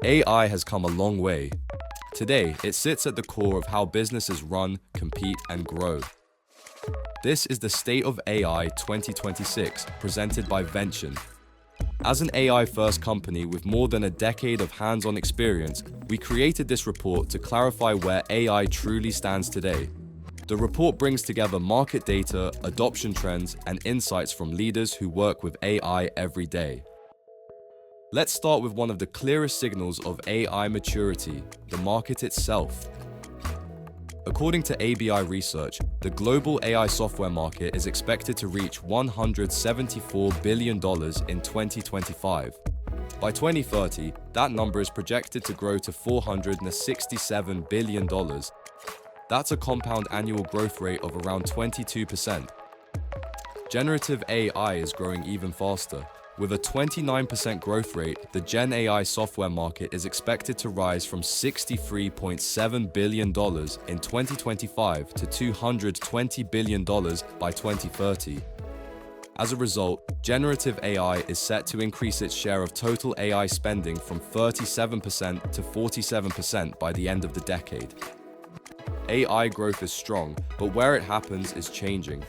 AI has come a long way. Today, it sits at the core of how businesses run, compete, and grow. This is the State of AI 2026, presented by Vention. As an AI-first company with more than a decade of hands-on experience, we created this report to clarify where AI truly stands today. The report brings together market data, adoption trends, and insights from leaders who work with AI every day. Let's start with one of the clearest signals of AI maturity, the market itself. According to ABI research, the global AI software market is expected to reach $174 billion in 2025. By 2030, that number is projected to grow to $467 billion. That's a compound annual growth rate of around 22%. Generative AI is growing even faster. With a 29% growth rate, the GenAI software market is expected to rise from $63.7 billion in 2025 to $220 billion by 2030. As a result, generative AI is set to increase its share of total AI spending from 37% to 47% by the end of the decade. AI growth is strong, but where it happens is changing.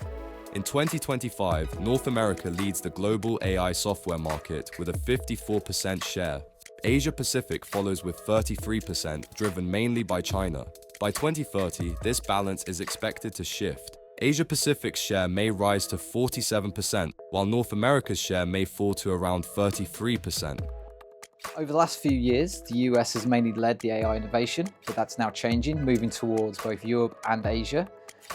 In 2025, North America leads the global AI software market with a 54% share. Asia Pacific follows with 33%, driven mainly by China. By 2030, this balance is expected to shift. Asia Pacific's share may rise to 47%, while North America's share may fall to around 33%. Over the last few years, the US has mainly led the AI innovation, but that's now changing, moving towards both Europe and Asia.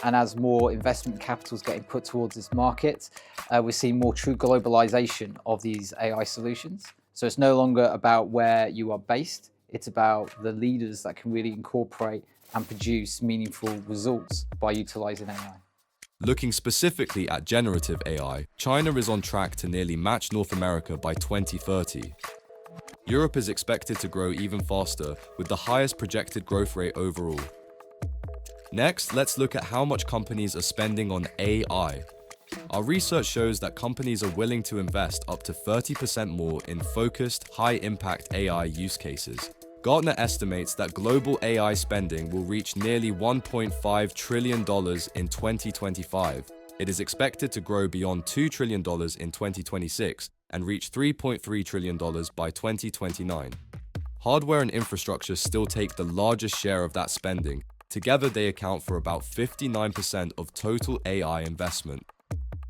And as more investment capital is getting put towards this market, we're seeing more true globalization of these AI solutions. So it's no longer about where you are based, it's about the leaders that can really incorporate and produce meaningful results by utilizing AI. Looking specifically at generative AI, China is on track to nearly match North America by 2030. Europe is expected to grow even faster, with the highest projected growth rate overall. Next, let's look at how much companies are spending on AI. Our research shows that companies are willing to invest up to 30% more in focused, high-impact AI use cases. Gartner estimates that global AI spending will reach nearly $1.5 trillion in 2025. It is expected to grow beyond $2 trillion in 2026 and reach $3.3 trillion by 2029. Hardware and infrastructure still take the largest share of that spending. Together, they account for about 59% of total AI investment.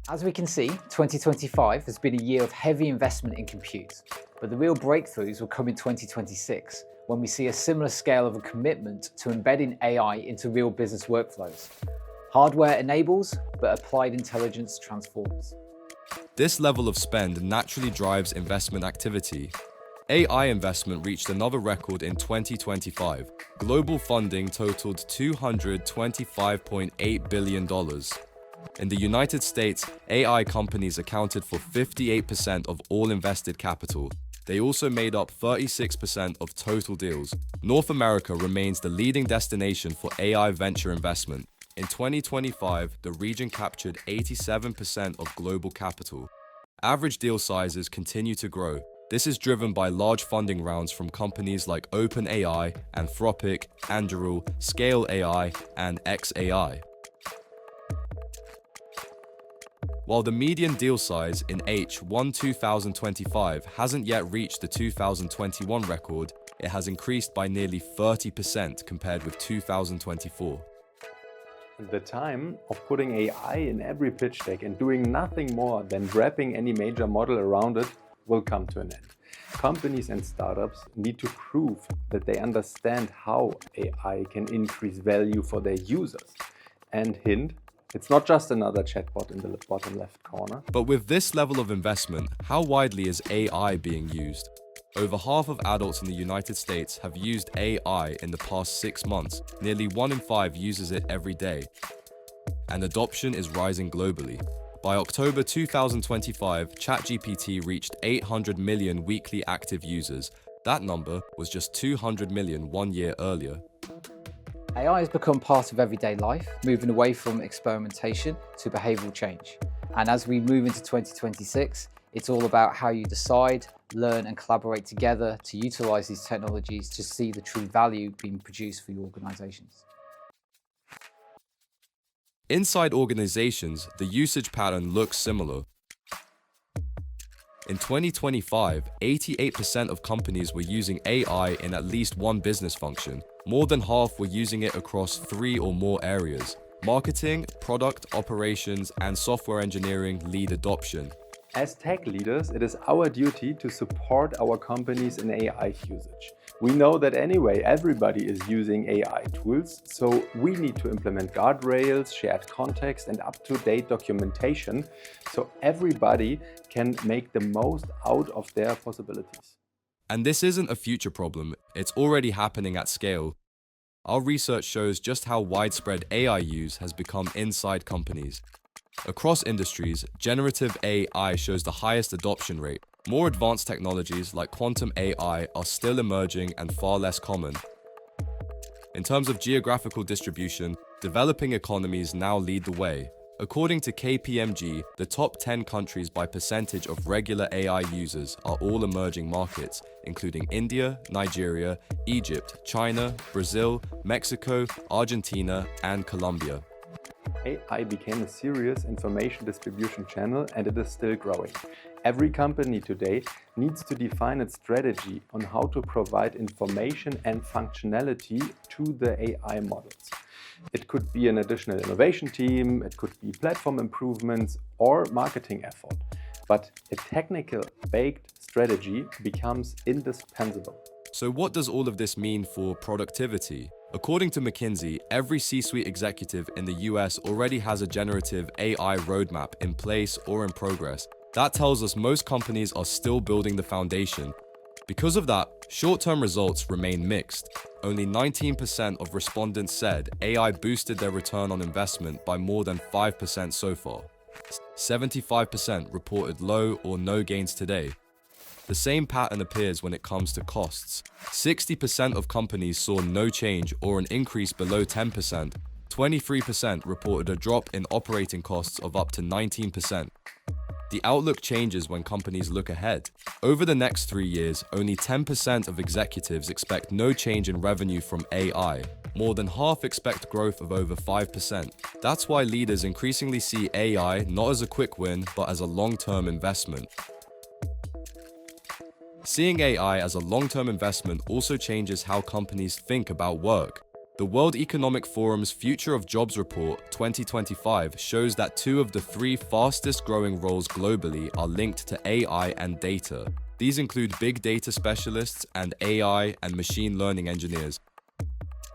As we can see, 2025 has been a year of heavy investment in compute, but the real breakthroughs will come in 2026, when we see a similar scale of a commitment to embedding AI into real business workflows. Hardware enables, but applied intelligence transforms. This level of spend naturally drives investment activity. AI investment reached another record in 2025. Global funding totaled $225.8 billion. In the United States, AI companies accounted for 58% of all invested capital. They also made up 36% of total deals. North America remains the leading destination for AI venture investment. In 2025, the region captured 87% of global capital. Average deal sizes continue to grow. This is driven by large funding rounds from companies like OpenAI, Anthropic, Anduril, Scale AI, and xAI. While the median deal size in H1 2025 hasn't yet reached the 2021 record, it has increased by nearly 30% compared with 2024. The time of putting AI in every pitch deck and doing nothing more than wrapping any major model around it will come to an end. Companies and startups need to prove that they understand how AI can increase value for their users. And hint, it's not just another chatbot in the bottom left corner. But with this level of investment, how widely is AI being used? Over half of adults in the United States have used AI in the past 6 months. Nearly 1 in 5 uses it every day. And adoption is rising globally. By October 2025, ChatGPT reached 800 million weekly active users. That number was just 200 million 1 year earlier. AI has become part of everyday life, moving away from experimentation to behavioral change. And as we move into 2026, it's all about how you decide, learn and collaborate together to utilize these technologies to see the true value being produced for your organizations. Inside organizations, the usage pattern looks similar. In 2025, 88% of companies were using AI in at least one business function. More than half were using it across 3 or more areas. Marketing, product operations, and software engineering lead adoption. As tech leaders, it is our duty to support our companies in AI usage. We know that anyway, everybody is using AI tools, so we need to implement guardrails, shared context, and up-to-date documentation so everybody can make the most out of their possibilities. And this isn't a future problem, it's already happening at scale. Our research shows just how widespread AI use has become inside companies. Across industries, generative AI shows the highest adoption rate. More advanced technologies like quantum AI are still emerging and far less common. In terms of geographical distribution, developing economies now lead the way. According to KPMG, the top 10 countries by percentage of regular AI users are all emerging markets, including India, Nigeria, Egypt, China, Brazil, Mexico, Argentina, and Colombia. AI became a serious information distribution channel, and it is still growing. Every company today needs to define its strategy on how to provide information and functionality to the AI models. It could be an additional innovation team, it could be platform improvements or marketing effort. But a technical baked strategy becomes indispensable. So what does all of this mean for productivity? According to McKinsey, every C-suite executive in the US already has a generative AI roadmap in place or in progress. That tells us most companies are still building the foundation. Because of that, short-term results remain mixed. Only 19% of respondents said AI boosted their return on investment by more than 5% so far. 75% reported low or no gains today. The same pattern appears when it comes to costs. 60% of companies saw no change or an increase below 10%. 23% reported a drop in operating costs of up to 19%. The outlook changes when companies look ahead. Over the next 3 years, only 10% of executives expect no change in revenue from AI. More than half expect growth of over 5%. That's why leaders increasingly see AI not as a quick win, but as a long-term investment. Seeing AI as a long-term investment also changes how companies think about work. The World Economic Forum's Future of Jobs Report 2025 shows that 2 of the 3 fastest growing roles globally are linked to AI and data. These include big data specialists and AI and machine learning engineers.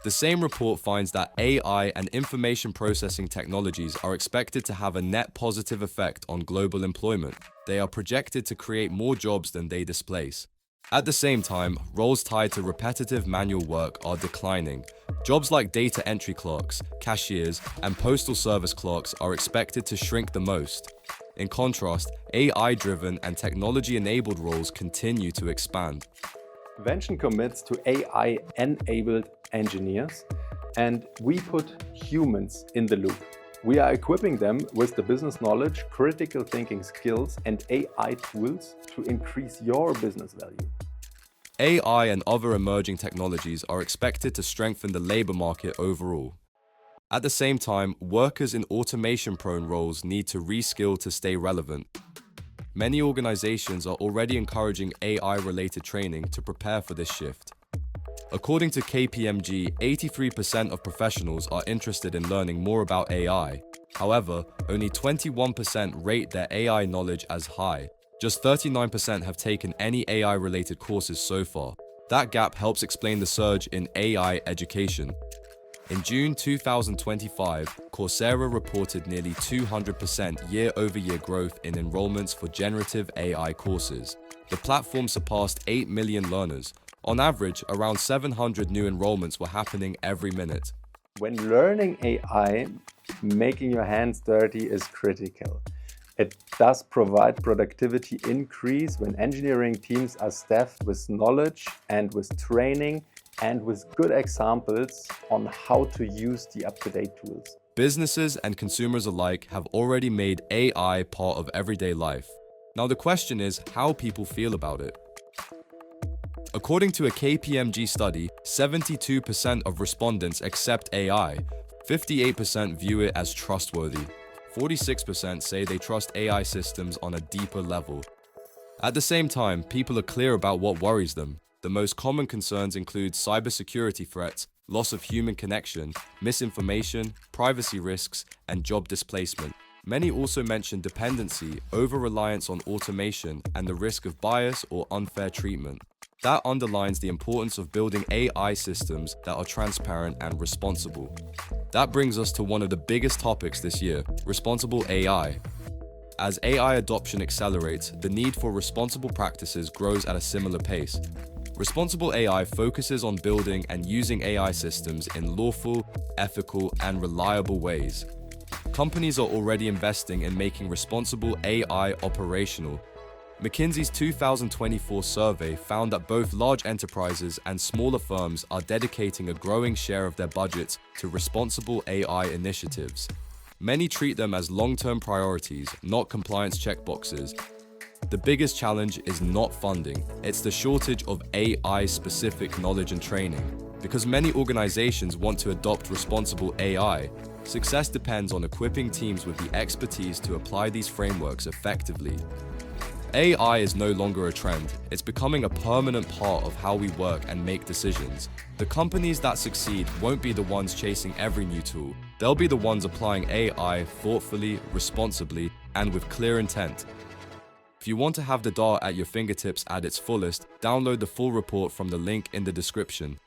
The same report finds that AI and information processing technologies are expected to have a net positive effect on global employment. They are projected to create more jobs than they displace. At the same time, roles tied to repetitive manual work are declining. Jobs like data entry clerks, cashiers, and postal service clerks are expected to shrink the most. In contrast, AI-driven and technology-enabled roles continue to expand. Vention commits to AI-enabled engineers, and we put humans in the loop. We are equipping them with the business knowledge, critical thinking skills, and AI tools to increase your business value. AI and other emerging technologies are expected to strengthen the labor market overall. At the same time, workers in automation-prone roles need to reskill to stay relevant. Many organizations are already encouraging AI-related training to prepare for this shift. According to KPMG, 83% of professionals are interested in learning more about AI. However, only 21% rate their AI knowledge as high. Just 39% have taken any AI-related courses so far. That gap helps explain the surge in AI education. In June 2025, Coursera reported nearly 200% year-over-year growth in enrollments for generative AI courses. The platform surpassed 8 million learners. On average, around 700 new enrollments were happening every minute. When learning AI, making your hands dirty is critical. It does provide productivity increase when engineering teams are staffed with knowledge and with training and with good examples on how to use the up-to-date tools. Businesses and consumers alike have already made AI part of everyday life. Now the question is how people feel about it. According to a KPMG study, 72% of respondents accept AI, 58% view it as trustworthy, 46% say they trust AI systems on a deeper level. At the same time, people are clear about what worries them. The most common concerns include cybersecurity threats, loss of human connection, misinformation, privacy risks, and job displacement. Many also mention dependency, over-reliance on automation, and the risk of bias or unfair treatment. That underlines the importance of building AI systems that are transparent and responsible. That brings us to one of the biggest topics this year, responsible AI. As AI adoption accelerates, the need for responsible practices grows at a similar pace. Responsible AI focuses on building and using AI systems in lawful, ethical, and reliable ways. Companies are already investing in making responsible AI operational. McKinsey's 2024 survey found that both large enterprises and smaller firms are dedicating a growing share of their budgets to responsible AI initiatives. Many treat them as long-term priorities, not compliance checkboxes. The biggest challenge is not funding, it's the shortage of AI-specific knowledge and training. Because many organizations want to adopt responsible AI, success depends on equipping teams with the expertise to apply these frameworks effectively. AI is no longer a trend, it's becoming a permanent part of how we work and make decisions. The companies that succeed won't be the ones chasing every new tool, they'll be the ones applying AI thoughtfully, responsibly, and with clear intent. If you want to have the data at your fingertips at its fullest, download the full report from the link in the description.